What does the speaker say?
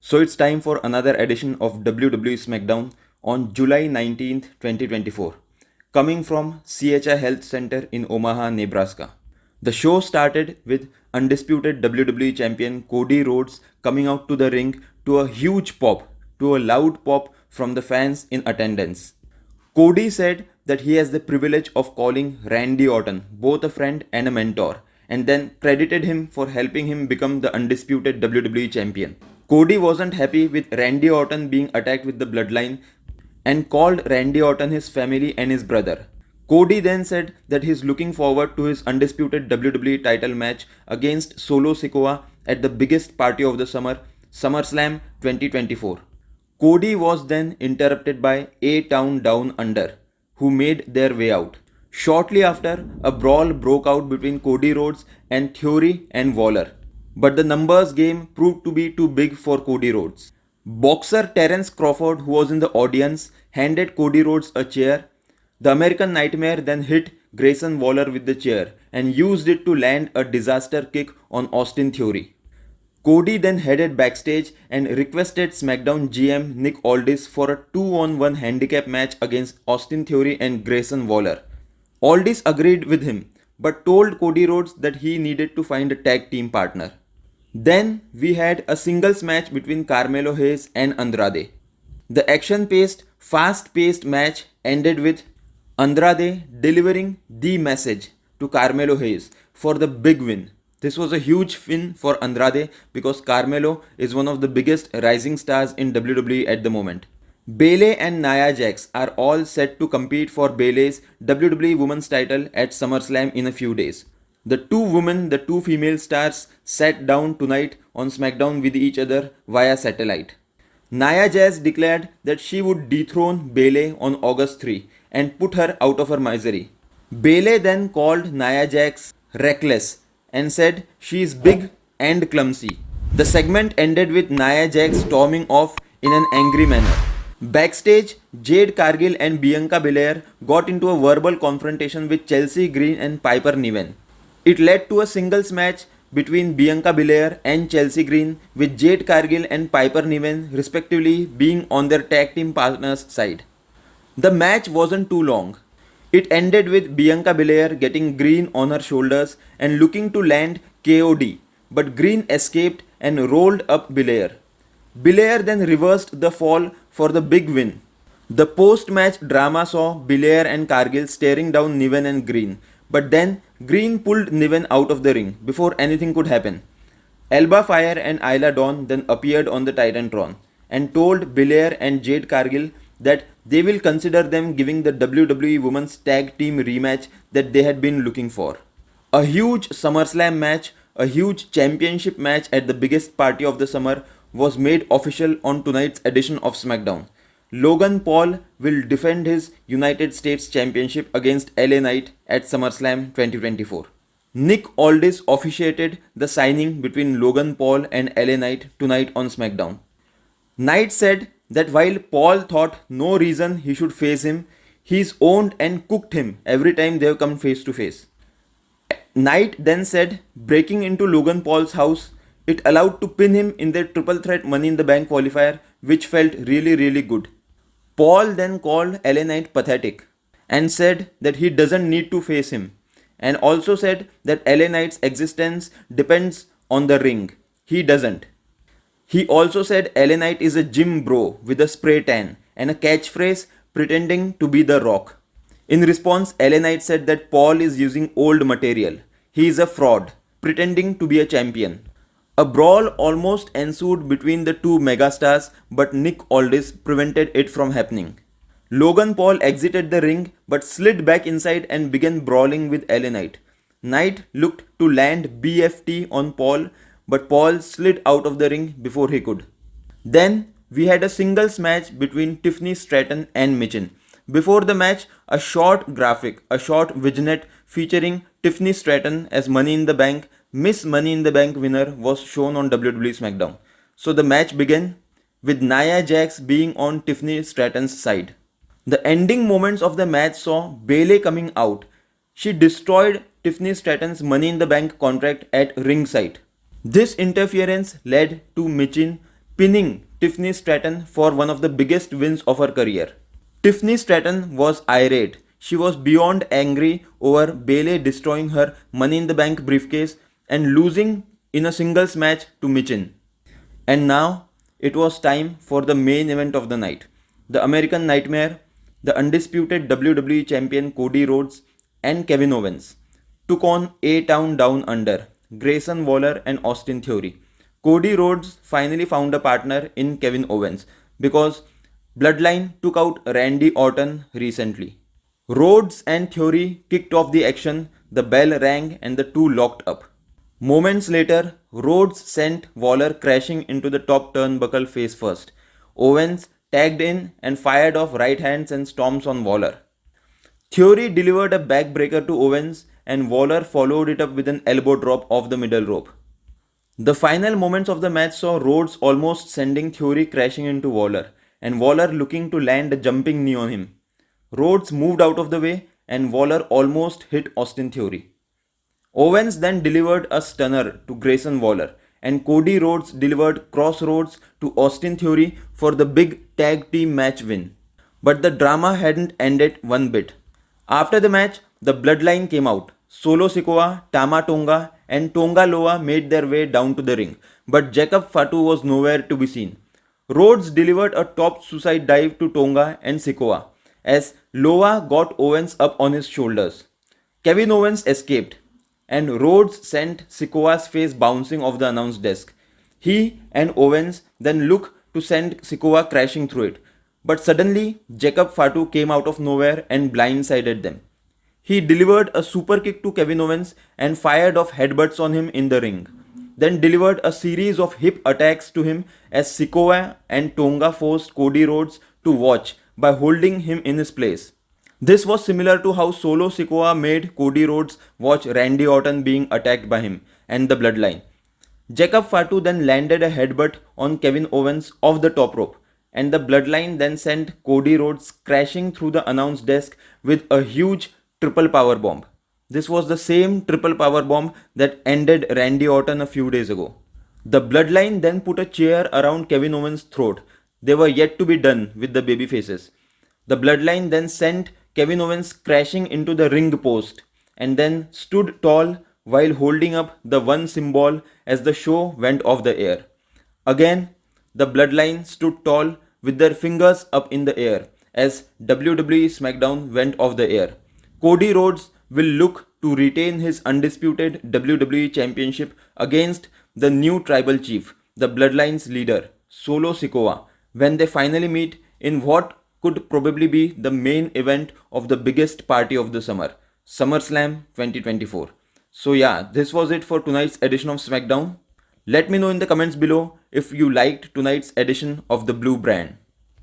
So it's time for another edition of WWE SmackDown on July 19th, 2024, coming from CHI Health Center in Omaha, Nebraska. The show started with undisputed WWE champion Cody Rhodes coming out to the ring to a huge pop, to a loud pop from the fans in attendance. Cody said that he has the privilege of calling Randy Orton both a friend and a mentor, and then credited him for helping him become the undisputed WWE champion. Cody wasn't happy with Randy Orton being attacked with the Bloodline and called Randy Orton his family and his brother. Cody then said that he's looking forward to his undisputed WWE title match against Solo Sikoa at the biggest party of the summer, SummerSlam 2024. Cody was then interrupted by A-Town Down Under, who made their way out. Shortly after, a brawl broke out between Cody Rhodes and Theory and Waller. But the numbers game proved to be too big for Cody Rhodes. Boxer Terence Crawford, who was in the audience, handed Cody Rhodes a chair. The American Nightmare then hit Grayson Waller with the chair and used it to land a disaster kick on Austin Theory. Cody then headed backstage and requested SmackDown GM Nick Aldis for a 2-on-1 handicap match against Austin Theory and Grayson Waller. Aldis agreed with him, but told Cody Rhodes that he needed to find a tag team partner. Then we had a singles match between Carmelo Hayes and Andrade. The action-paced, fast-paced match ended with Andrade delivering the message to Carmelo Hayes for the big win. This was a huge win for Andrade because Carmelo is one of the biggest rising stars in WWE at the moment. Bayley and Nia Jax are all set to compete for Bayley's WWE Women's title at SummerSlam in a few days. The two female stars sat down tonight on SmackDown with each other via satellite. Nia Jax declared that she would dethrone Bayley on August 3 and put her out of her misery. Bayley then called Nia Jax reckless and said she is big and clumsy. The segment ended with Nia Jax storming off in an angry manner. Backstage, Jade Cargill and Bianca Belair got into a verbal confrontation with Chelsea Green and Piper Niven. It led to a singles match between Bianca Belair and Chelsea Green, with Jade Cargill and Piper Niven respectively being on their tag team partners' side. The match wasn't too long. It ended with Bianca Belair getting Green on her shoulders and looking to land KOD, but Green escaped and rolled up Belair. Belair then reversed the fall for the big win. The post-match drama saw Belair and Cargill staring down Niven and Green, but then Green pulled Niven out of the ring before anything could happen. Alba Fire and Isla Dawn then appeared on the Titantron and told Belair and Jade Cargill that they will consider them giving the WWE Women's Tag Team rematch that they had been looking for. A huge SummerSlam match, a huge championship match at the biggest party of the summer was made official on tonight's edition of SmackDown. Logan Paul will defend his United States Championship against LA Knight at SummerSlam 2024. Nick Aldis officiated the signing between Logan Paul and LA Knight tonight on SmackDown. Knight said that while Paul thought no reason he should face him, he's owned and cooked him every time they've come face to face. Knight then said breaking into Logan Paul's house, it allowed to pin him in their triple threat Money in the Bank qualifier, which felt really good. Paul then called LA Knight pathetic and said that he doesn't need to face him, and also said that LA Knight's existence depends on the ring. He doesn't. He also said LA Knight is a gym bro with a spray tan and a catchphrase pretending to be The Rock. In response, LA Knight said that Paul is using old material. He is a fraud, pretending to be a champion. A brawl almost ensued between the two megastars, but Nick Aldis prevented it from happening. Logan Paul exited the ring but slid back inside and began brawling with LA Knight. Knight looked to land BFT on Paul, but Paul slid out of the ring before he could. Then we had a singles match between Tiffany Stratton and Michin. Before the match, a short vignette featuring Tiffany Stratton as Money in the Bank, Miss Money in the Bank winner was shown on WWE SmackDown. So the match began with Nia Jax being on Tiffany Stratton's side. The ending moments of the match saw Bayley coming out. She destroyed Tiffany Stratton's Money in the Bank contract at ringside. This interference led to Michin pinning Tiffany Stratton for one of the biggest wins of her career. Tiffany Stratton was irate. She was beyond angry over Bayley destroying her Money in the Bank briefcase and losing in a singles match to Michin. And now it was time for the main event of the night. The American Nightmare, the undisputed WWE Champion Cody Rhodes and Kevin Owens took on A-Town Down Under, Grayson Waller and Austin Theory. Cody Rhodes finally found a partner in Kevin Owens because Bloodline took out Randy Orton recently. Rhodes and Theory kicked off the action, the bell rang and the two locked up. Moments later, Rhodes sent Waller crashing into the top turnbuckle face first. Owens tagged in and fired off right hands and stomps on Waller. Theory delivered a backbreaker to Owens and Waller followed it up with an elbow drop off the middle rope. The final moments of the match saw Rhodes almost sending Theory crashing into Waller and Waller looking to land a jumping knee on him. Rhodes moved out of the way and Waller almost hit Austin Theory. Owens then delivered a stunner to Grayson Waller and Cody Rhodes delivered crossroads to Austin Theory for the big tag team match win. But the drama hadn't ended one bit. After the match, the Bloodline came out. Solo Sikoa, Tama Tonga and Tonga Loa made their way down to the ring, but Jacob Fatu was nowhere to be seen. Rhodes delivered a top suicide dive to Tonga and Sikoa as Loa got Owens up on his shoulders. Kevin Owens escaped and Rhodes sent Sikoa's face bouncing off the announce desk. He and Owens then looked to send Sikoa crashing through it, but suddenly Jacob Fatu came out of nowhere and blindsided them. He delivered a super kick to Kevin Owens and fired off headbutts on him in the ring, then delivered a series of hip attacks to him as Sikoa and Tonga forced Cody Rhodes to watch by holding him in his place. This was similar to how Solo Sikoa made Cody Rhodes watch Randy Orton being attacked by him and the Bloodline. Jacob Fatu then landed a headbutt on Kevin Owens off the top rope, and the Bloodline then sent Cody Rhodes crashing through the announce desk with a huge triple power bomb. This was the same triple power bomb that ended Randy Orton a few days ago. The Bloodline then put a chair around Kevin Owens' throat. They were yet to be done with the babyfaces. The Bloodline then sent Kevin Owens crashing into the ring post and then stood tall while holding up the one symbol as the show went off the air. Again, the Bloodline stood tall with their fingers up in the air as WWE SmackDown went off the air. Cody Rhodes will look to retain his undisputed WWE Championship against the new tribal chief, the Bloodline's leader, Solo Sikoa, when they finally meet in what could probably be the main event of the biggest party of the summer, SummerSlam 2024. So yeah, this was it for tonight's edition of SmackDown. Let me know in the comments below if you liked tonight's edition of the Blue Brand.